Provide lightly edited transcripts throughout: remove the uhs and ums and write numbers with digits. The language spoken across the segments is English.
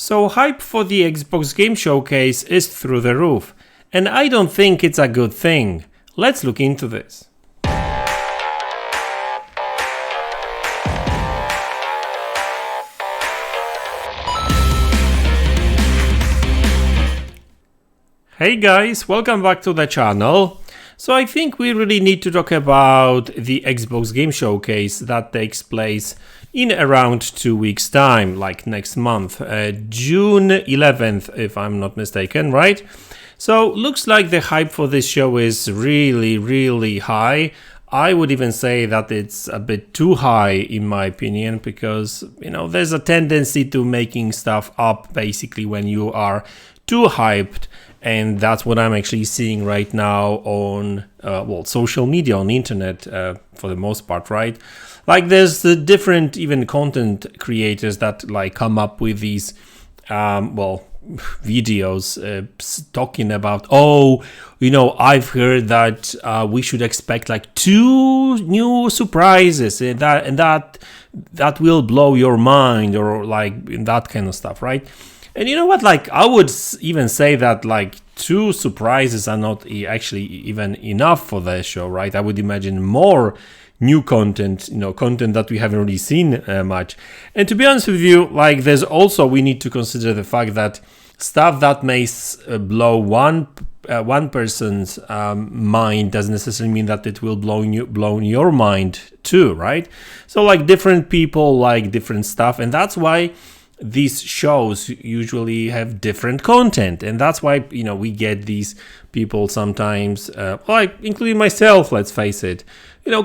So hype for the Xbox Game Showcase is through the roof, and I don't think it's a good thing. Let's look into this. Hey guys, welcome back to the channel. So I think we really need to talk about the Xbox Game Showcase that takes place in around 2 weeks time, like next month, June 11th, if I'm not mistaken, right? So looks like the hype for this show is really high. I would even say that it's a bit too high in my opinion, because there's a tendency to making stuff up basically when you are too hyped. And that's what I'm actually seeing right now on social media, on the internet, for the most part, right? Like there's the different even content creators that like come up with these videos talking about, I've heard that we should expect like 2 new surprises and that will blow your mind, or like that kind of stuff, right? And you know what, like I would even say that like 2 surprises are not actually even enough for the show, right? I would imagine more new content, content that we haven't really seen much. And to be honest with you, like there's also, we need to consider the fact that stuff that may blow one person's mind doesn't necessarily mean that it will blow your mind too, right? So like different people like different stuff, and that's why these shows usually have different content, and that's why we get these people sometimes, like including myself, let's face it,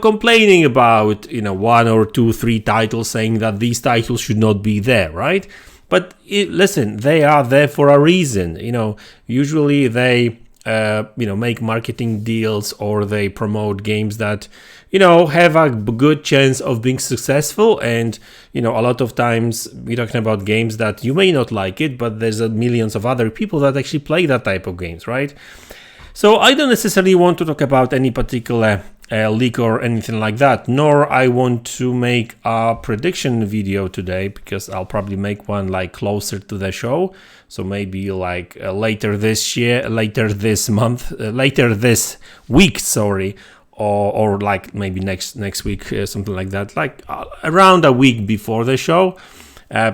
complaining about 1 or 2, 3 titles, saying that these titles should not be there, right? But listen, they are there for a reason. Usually they make marketing deals, or they promote games that have a good chance of being successful. And a lot of times we're talking about games that you may not like it, but there's millions of other people that actually play that type of games, right? So I don't necessarily want to talk about any particular leak or anything like that, nor I want to make a prediction video today, because I'll probably make one like closer to the show. So maybe like later this week, or like maybe next week, something like that, like around a week before the show,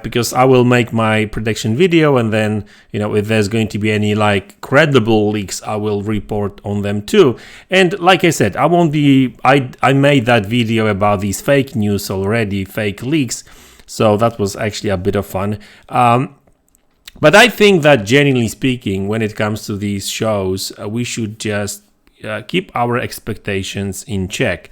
because I will make my prediction video, and then if there's going to be any like credible leaks, I will report on them too. And like I said, I made that video about these fake news already, fake leaks, so that was actually a bit of fun. But I think that genuinely speaking, when it comes to these shows, we should just keep our expectations in check.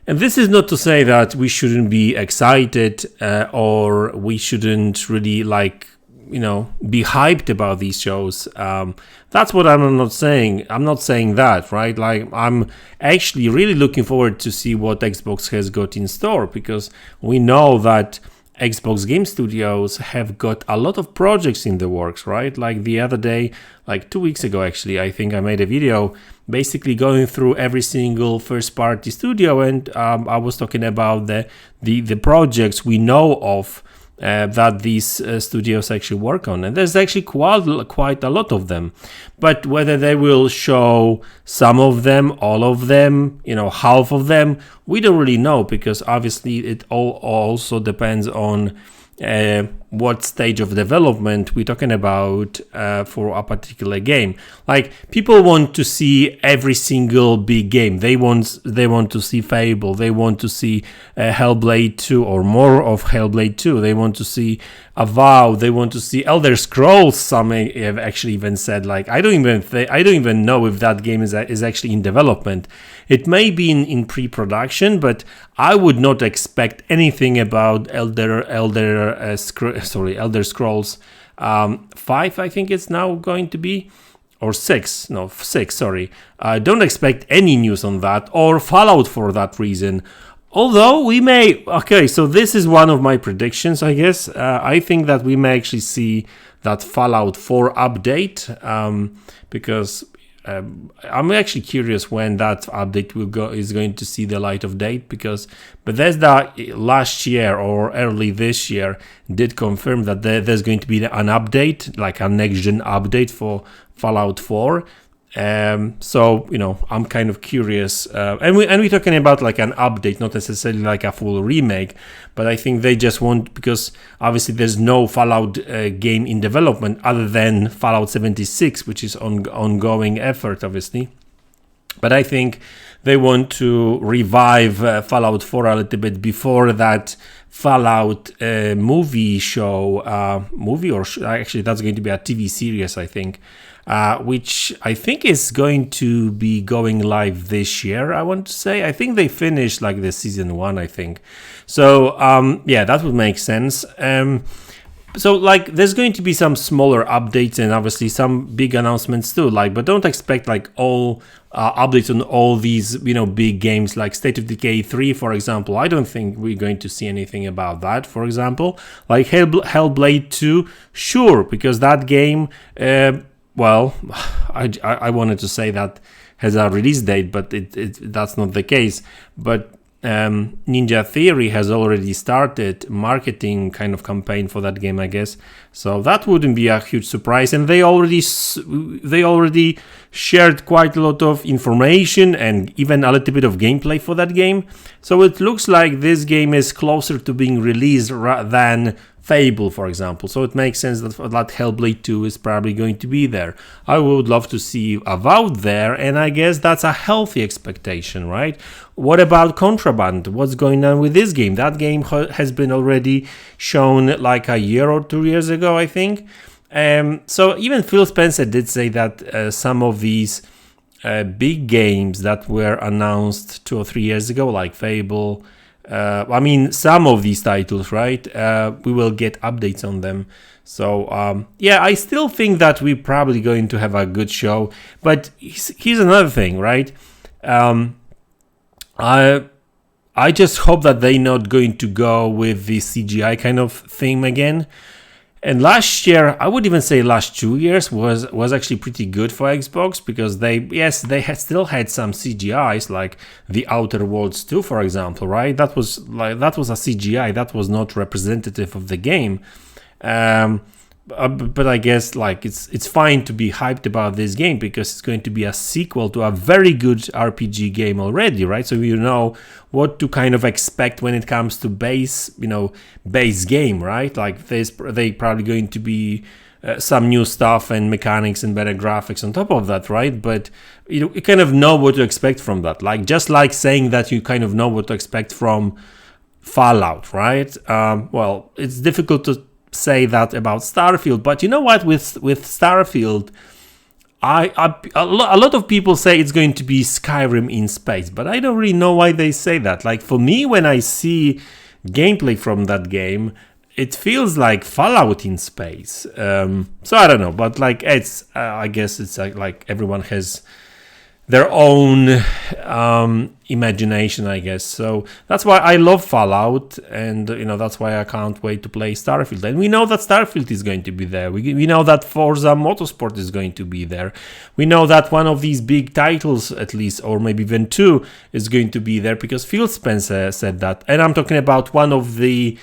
And this is not to say that we shouldn't be excited, or we shouldn't really be hyped about these shows. That's what I'm not saying. I'm not saying that, right? Like I'm actually really looking forward to see what Xbox has got in store, because we know that Xbox Game Studios have got a lot of projects in the works, right? Like the other day, like 2 weeks ago, actually, I think I made a video basically going through every single first-party studio, and I was talking about the projects we know of that these studios actually work on, and there's actually quite a lot of them. But whether they will show some of them, all of them, half of them, we don't really know, because obviously it all also depends on what stage of development we're talking about for a particular game. Like people want to see every single big game. They want to see Fable. They want to see Hellblade 2 or more of Hellblade 2. They want to see Avowed. They want to see Elder Scrolls. Some have actually even said like I don't even know if that game is actually in development. It may be in pre-production, but I would not expect anything about Elder Scrolls 5, I think it's now going to be, or 6, sorry. Don't expect any news on that, or Fallout for that reason. Although we may, so this is one of my predictions, I guess. I think that we may actually see that Fallout 4 update, because I'm actually curious when that update is going to see the light of day, because Bethesda last year or early this year did confirm that there's going to be an update, like a next-gen update for Fallout 4. So I'm kind of curious, and we're talking about like an update, not necessarily like a full remake, but I think they just want, because obviously there's no Fallout game in development other than Fallout 76, which is ongoing effort, obviously. But I think they want to revive Fallout 4 a little bit before that Fallout movie show, actually that's going to be a TV series, I think. Which I think is going to be going live this year, I want to say. I think they finished like the season 1, I think. So, yeah, that would make sense. So, like, there's going to be some smaller updates and obviously some big announcements too. Like, but don't expect like all updates on all these, big games like State of Decay 3, for example. I don't think we're going to see anything about that, for example. Like Hellblade 2, sure, because that game... well, I wanted to say that has a release date, but that's not the case. But Ninja Theory has already started marketing kind of campaign for that game, I guess. So that wouldn't be a huge surprise. And they already shared quite a lot of information and even a little bit of gameplay for that game. So it looks like this game is closer to being released than Fable, for example. So it makes sense that Hellblade 2 is probably going to be there. I would love to see Avowed there, and I guess that's a healthy expectation, right? What about Contraband? What's going on with this game? That game has been already shown like a year or 2 years ago, I think. So even Phil Spencer did say that some of these big games that were announced 2 or 3 years ago, like Fable, some of these titles, right? We will get updates on them. So, yeah, I still think that we're probably going to have a good show. But here's another thing, right? I just hope that they're not going to go with the CGI kind of theme again. And last year, I would even say last 2 years was actually pretty good for Xbox, because they still had some CGIs, like The Outer Worlds 2, for example, right? That was a CGI that was not representative of the game. But I guess like it's fine to be hyped about this game, because it's going to be a sequel to a very good RPG game already, right? So you know what to kind of expect when it comes to base game, right? Like they probably going to be some new stuff and mechanics and better graphics on top of that, right? But you kind of know what to expect from that. Like just like saying that you kind of know what to expect from Fallout, right? Well, it's difficult to say that about Starfield, but you know what? With Starfield, a lot of people say it's going to be Skyrim in space, but I don't really know why they say that. Like for me, when I see gameplay from that game, it feels like Fallout in space. So I don't know, but like it's, I guess it's like everyone has their own imagination, I guess. So that's why I love Fallout, and that's why I can't wait to play Starfield. And we know that Starfield is going to be there. We know that Forza Motorsport is going to be there. We know that one of these big titles, at least, or maybe even two, is going to be there, because Phil Spencer said that. And I'm talking about one of the,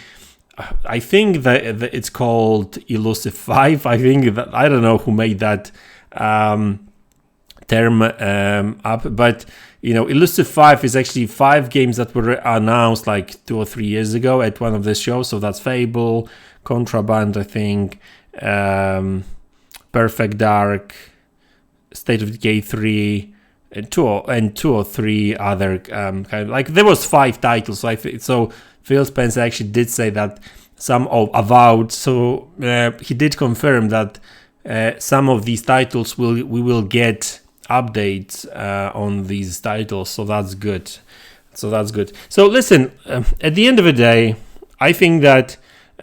I think that it's called Elusive 5. I think that, I don't know who made that term up, but Elusive 5 is actually 5 games that were announced like 2 or 3 years ago at one of the shows. So that's Fable, Contraband, I think, Perfect Dark, State of Decay 3, and two or three other kind of, like there was 5 titles. So Phil Spencer actually did say that some of Avowed. So he did confirm that some of these titles we will get updates on these titles, so that's good. So listen, at the end of the day, I think that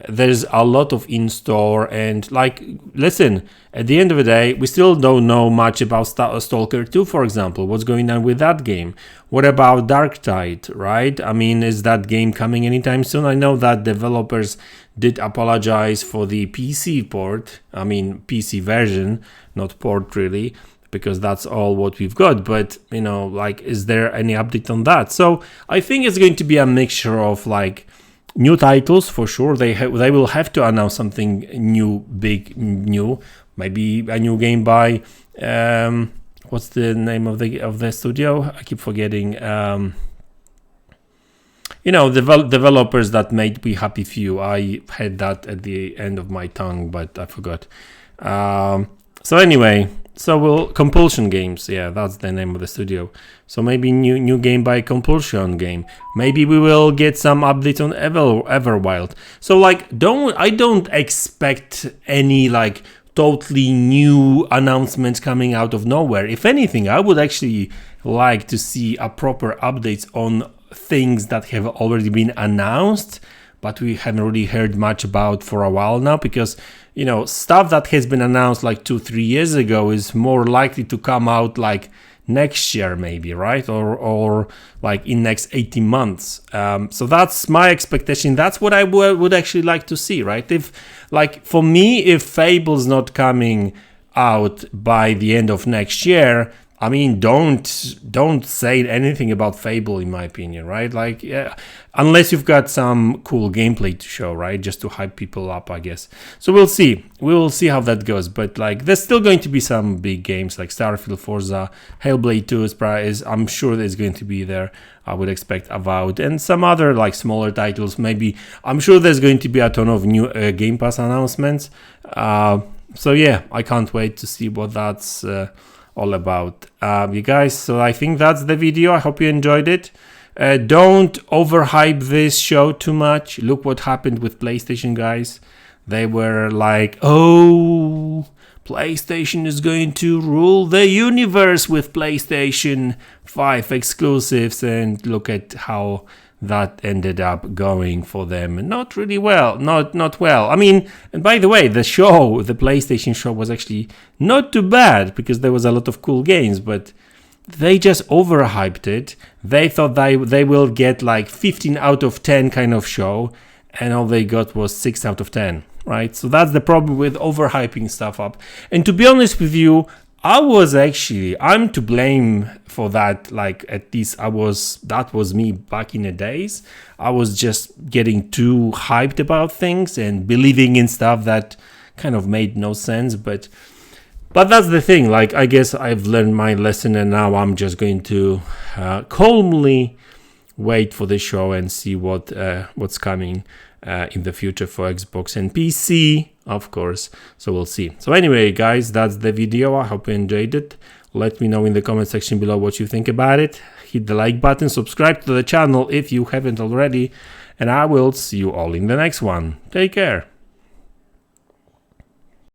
there's a lot of in store, and listen, at the end of the day, we still don't know much about Stalker 2, for example. What's going on with that game? What about Darktide, right? I mean, is that game coming anytime soon? I know that developers did apologize for the PC port, PC version, not port really. because that's all what we've got. But you know, like, is there any update on that? So I think it's going to be a mixture of like new titles for sure. They will have to announce something new, big, new. Maybe a new game by what's the name of the studio? I keep forgetting. You know, developers that made We Happy Few. I had that at the end of my tongue, but I forgot. So anyway, Compulsion Games. Yeah, that's the name of the studio. So maybe new game by Compulsion Game. Maybe we will get some updates on Everwild. So like, I don't expect any like totally new announcements coming out of nowhere. If anything, I would actually like to see a proper updates on things that have already been announced, but we haven't really heard much about for a while now, because you know, stuff that has been announced like 2-3 years ago is more likely to come out like next year maybe, right? Or like in next 18 months. So that's my expectation. That's what I would actually like to see, right? If like, for me, if Fable's not coming out by the end of next year, I mean, don't say anything about Fable, in my opinion, right? Like, yeah, unless you've got some cool gameplay to show, right? Just to hype people up, I guess. So we'll see. We will see how that goes. But like, there's still going to be some big games like Starfield, Forza, Hellblade 2 is I'm sure there's going to be there. I would expect Avowed and some other like smaller titles. Maybe I'm sure there's going to be a ton of new Game Pass announcements. So yeah, I can't wait to see what that's all about. You guys, so I think that's the video. I hope you enjoyed it. Don't overhype this show too much. Look what happened with PlayStation, guys. They were like, oh, PlayStation is going to rule the universe with PlayStation 5 exclusives, and look at how that ended up going for them. Not really well, not well. I mean, and by the way, the PlayStation show was actually not too bad, because there was a lot of cool games, but they just overhyped it. They thought they will get like 15 out of 10 kind of show, and all they got was 6 out of 10, right? So that's the problem with overhyping stuff up. And to be honest with you, I'm to blame for that. Like, at least that was me back in the days. I was just getting too hyped about things and believing in stuff that kind of made no sense. But that's the thing. Like, I guess I've learned my lesson, and now I'm just going to calmly wait for the show and see what's coming in the future for Xbox and PC, of course. So we'll see. So anyway, guys, that's the video. I hope you enjoyed it. Let me know in the comment section below what you think about it. Hit the like button, subscribe to the channel if you haven't already, and I will see you all in the next one. Take care.